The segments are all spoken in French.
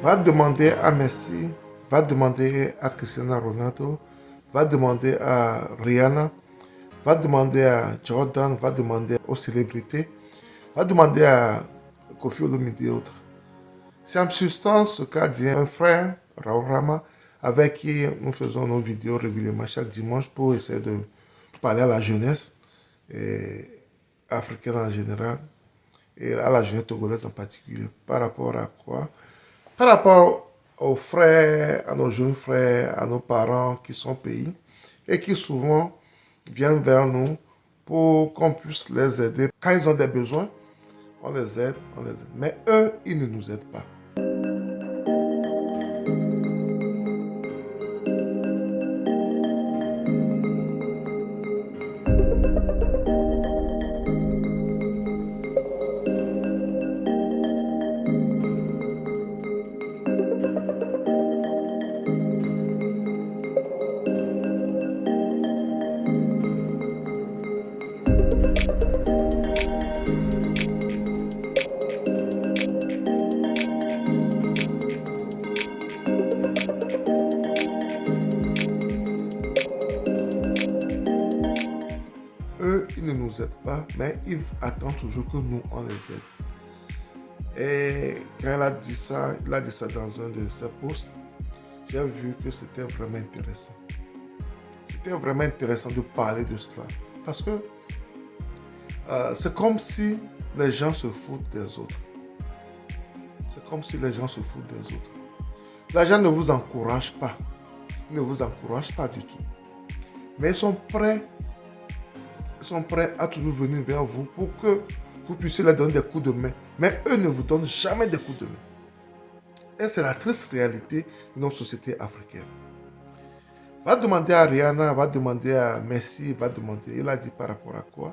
Va demander à Messi, va demander à Cristiano Ronaldo, va demander à Rihanna, va demander à Jordan, va demander aux célébrités, va demander à Kofi Olomide et autres. C'est en substance ce qu'a dit un frère, Raoul Rama, avec qui nous faisons nos vidéos régulièrement chaque dimanche pour essayer de parler à la jeunesse africaine en général et à la jeunesse togolaise en particulier. Par rapport à quoi? Par rapport aux frères, à nos jeunes frères, à nos parents qui sont au pays et qui souvent viennent vers nous pour qu'on puisse les aider. Quand ils ont des besoins, on les aide, on les aide. Mais eux, ils ne nous aident pas. Eux, ils ne nous aident pas, mais ils attendent toujours que nous, on les aide. Et quand il a dit ça dans un de ses posts, j'ai vu que c'était vraiment intéressant. C'était vraiment intéressant de parler de cela. Parce que c'est comme si les gens se foutent des autres. C'est comme si les gens se foutent des autres. Les gens ne vous encouragent pas. Ils ne vous encouragent pas du tout. Mais ils sont prêts à toujours venir vers vous pour que vous puissiez leur donner des coups de main. Mais eux ne vous donnent jamais des coups de main. Et c'est la triste réalité de nos sociétés africaines. Va demander à Rihanna, va demander à Messi, va demander. Il a dit par rapport à quoi?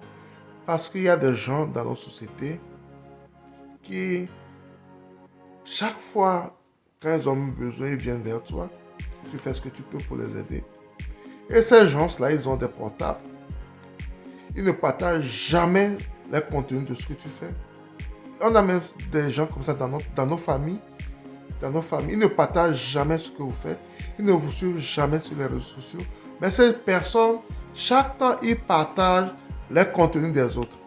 Parce qu'il y a des gens dans nos sociétés qui, chaque fois, quand ils ont besoin, ils viennent vers toi. Tu fais ce que tu peux pour les aider. Et ces gens-là, ils ont des portables. Ils ne partagent jamais les contenus de ce que tu fais. On a même des gens comme ça dans nos familles. Dans nos familles, ils ne partagent jamais ce que vous faites. Ils ne vous suivent jamais sur les réseaux sociaux. Mais ces personnes, chaque temps, ils partagent les contenus des autres.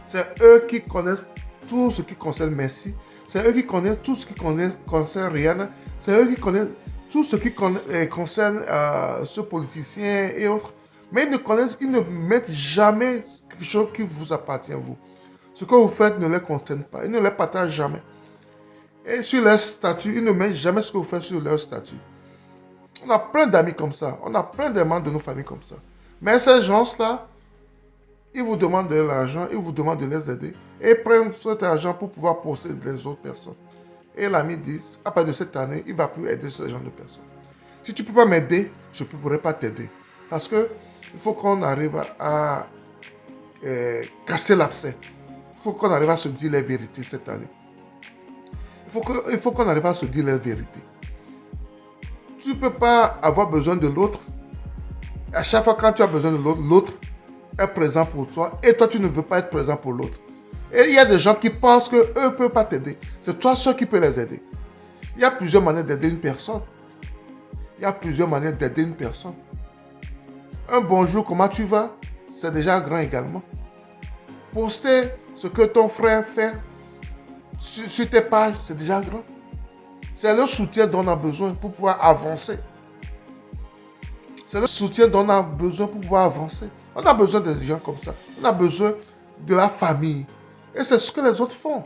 C'est eux qui connaissent tout ce qui concerne Messi. C'est eux qui connaissent tout ce qui concerne Rihanna. C'est eux qui connaissent tout ce qui concerne ce politicien et autres. Mais ils ne mettent jamais quelque chose qui vous appartient, vous. Ce que vous faites ne les concerne pas. Ils ne les partagent jamais. Et sur leur statut, ils ne mettent jamais ce que vous faites sur leur statut. On a plein d'amis comme ça. On a plein de membres de nos familles comme ça. Mais ces gens-là, ils vous demandent de l'argent, ils vous demandent de les aider. Et ils prennent cet argent pour pouvoir poster les autres personnes. Et l'ami dit, à partir de cette année, il ne va plus aider ce genre de personnes. Si tu ne peux pas m'aider, je ne pourrai pas t'aider. Parce que il faut qu'on arrive à casser l'abcès. Il faut qu'on arrive à se dire les vérités cette année. Il faut qu'on arrive à se dire les vérités. Tu ne peux pas avoir besoin de l'autre. À chaque fois quand tu as besoin de l'autre, l'autre est présent pour toi et toi tu ne veux pas être présent pour l'autre. Et il y a des gens qui pensent qu'eux ne peuvent pas t'aider. C'est toi seul qui peux les aider. Il y a plusieurs manières d'aider une personne. Il y a plusieurs manières d'aider une personne. Un bonjour, comment tu vas? C'est déjà grand également. Poster ce que ton frère fait sur tes pages, c'est déjà grand. C'est le soutien dont on a besoin pour pouvoir avancer. C'est le soutien dont on a besoin pour pouvoir avancer. On a besoin de gens comme ça. On a besoin de la famille. Et c'est ce que les autres font.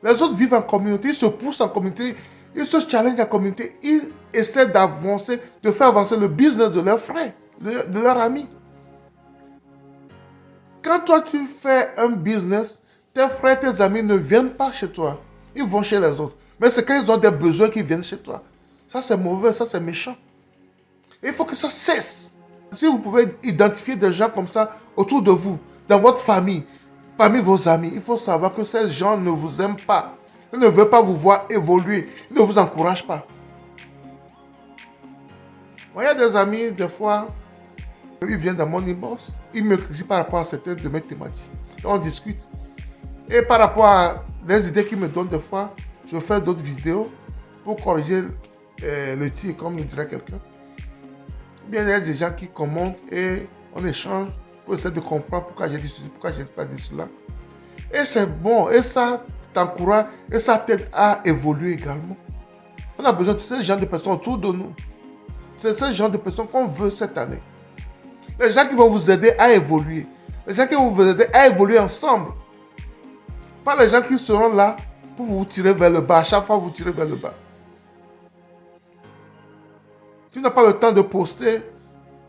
Les autres vivent en communauté, ils se poussent en communauté, ils se challengent en communauté, ils essaient d'avancer, de faire avancer le business de leurs frères, de leurs amis. Quand toi tu fais un business, tes frères, tes amis ne viennent pas chez toi. Ils vont chez les autres. Mais c'est quand ils ont des besoins qu'ils viennent chez toi. Ça c'est mauvais, ça c'est méchant. Et il faut que ça cesse. Si vous pouvez identifier des gens comme ça autour de vous, dans votre famille, parmi vos amis, il faut savoir que ces gens ne vous aiment pas. Ils ne veulent pas vous voir évoluer. Ils ne vous encouragent pas. Moi, il y a des amis, des fois, ils viennent dans mon inbox, ils me critiquent par rapport à certaines de mes thématiques. On discute. Et par rapport à les idées qu'ils me donnent des fois, je fais d'autres vidéos pour corriger le tir, comme nous dirait quelqu'un. Bien, il y a des gens qui commentent et on échange pour essayer de comprendre pourquoi j'ai dit ceci, pourquoi je n'ai pas dit cela. Et c'est bon, et ça t'encourage, et ça t'aide à évoluer également. On a besoin de ce genre de personnes autour de nous. C'est ce genre de personnes qu'on veut cette année. Les gens qui vont vous aider à évoluer. Les gens qui vont vous aider à évoluer ensemble. Pas les gens qui seront là pour vous tirer vers le bas. À chaque fois, vous tirer vers le bas. Tu n'as pas le temps de poster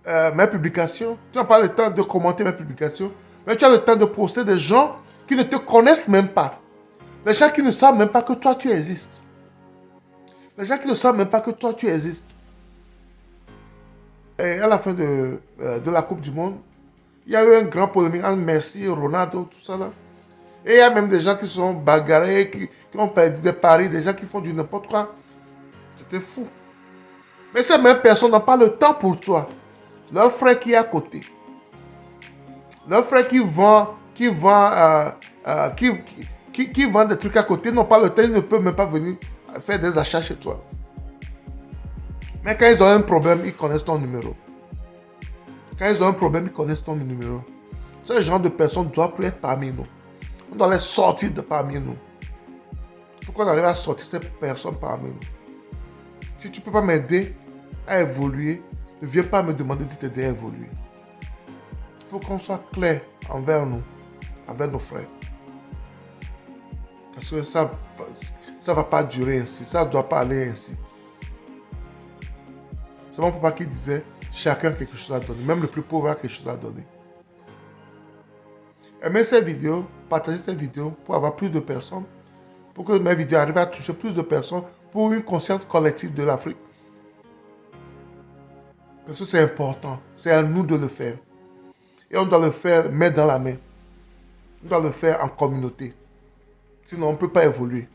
mes publications. Tu n'as pas le temps de commenter mes publications. Mais tu as le temps de poster des gens qui ne te connaissent même pas. Les gens qui ne savent même pas que toi, tu existes. Les gens qui ne savent même pas que toi, tu existes. Et à la fin de la Coupe du Monde, il y a eu un grand polémique entre Messi, Ronaldo, tout ça là. Et il y a même des gens qui se sont bagarrés, qui ont perdu des paris, des gens qui font du n'importe quoi. C'était fou. Mais ces mêmes personnes n'ont pas le temps pour toi. Leur frère qui est à côté. Leur frère qui vend des trucs à côté n'ont pas le temps, ils ne peuvent même pas venir faire des achats chez toi. Mais quand ils ont un problème, ils connaissent ton numéro. Quand ils ont un problème, ils connaissent ton numéro. Ce genre de personnes doivent plus être parmi nous. On doit les sortir de parmi nous. Il faut qu'on arrive à sortir ces personnes parmi nous. Si tu ne peux pas m'aider à évoluer, ne viens pas me demander de t'aider à évoluer. Il faut qu'on soit clair envers nous, envers nos frères. Parce que ça ne va pas durer ainsi, ça ne doit pas aller ainsi. C'est mon papa qui disait, chacun a quelque chose à donner, même le plus pauvre a quelque chose à donner. Aimez cette vidéo, partagez cette vidéo pour avoir plus de personnes, pour que mes vidéos arrivent à toucher plus de personnes, pour une conscience collective de l'Afrique. Parce que c'est important, c'est à nous de le faire. Et on doit le faire main dans la main. On doit le faire en communauté. Sinon, on ne peut pas évoluer.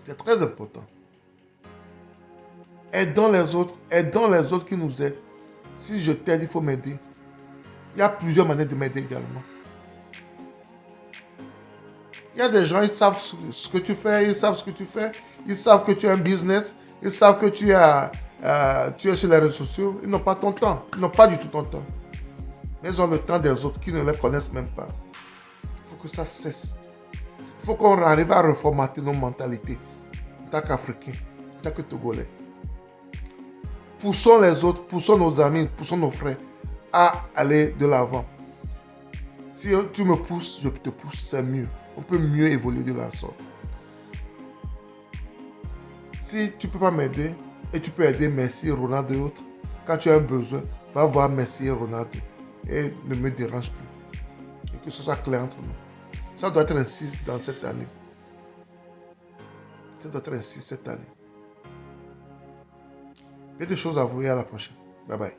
C'est très important. Aidons les autres qui nous aident. Si je t'aide, il faut m'aider. Il y a plusieurs manières de m'aider également. Il y a des gens, ils savent ce que tu fais, ils savent ce que tu fais, ils savent que tu as un business, ils savent que tu es sur les réseaux sociaux. Ils n'ont pas ton temps, ils n'ont pas du tout ton temps. Mais ils ont le temps des autres qui ne les connaissent même pas. Il faut que ça cesse. Il faut qu'on arrive à reformater nos mentalités en tant qu'Africains, en tant que Togolais. Poussons les autres, poussons nos amis, poussons nos frères à aller de l'avant. Si tu me pousses, je te pousse, c'est mieux. On peut mieux évoluer de la sorte. Si tu ne peux pas m'aider, et tu peux aider Messi, Ronaldo et autres, quand tu as un besoin, va voir Messi et Ronaldo. Et ne me dérange plus. Et que ce soit clair entre nous. Ça doit être ainsi dans cette année. Ça doit être ainsi cette année. Il y a des choses à vous et à la prochaine. Bye bye.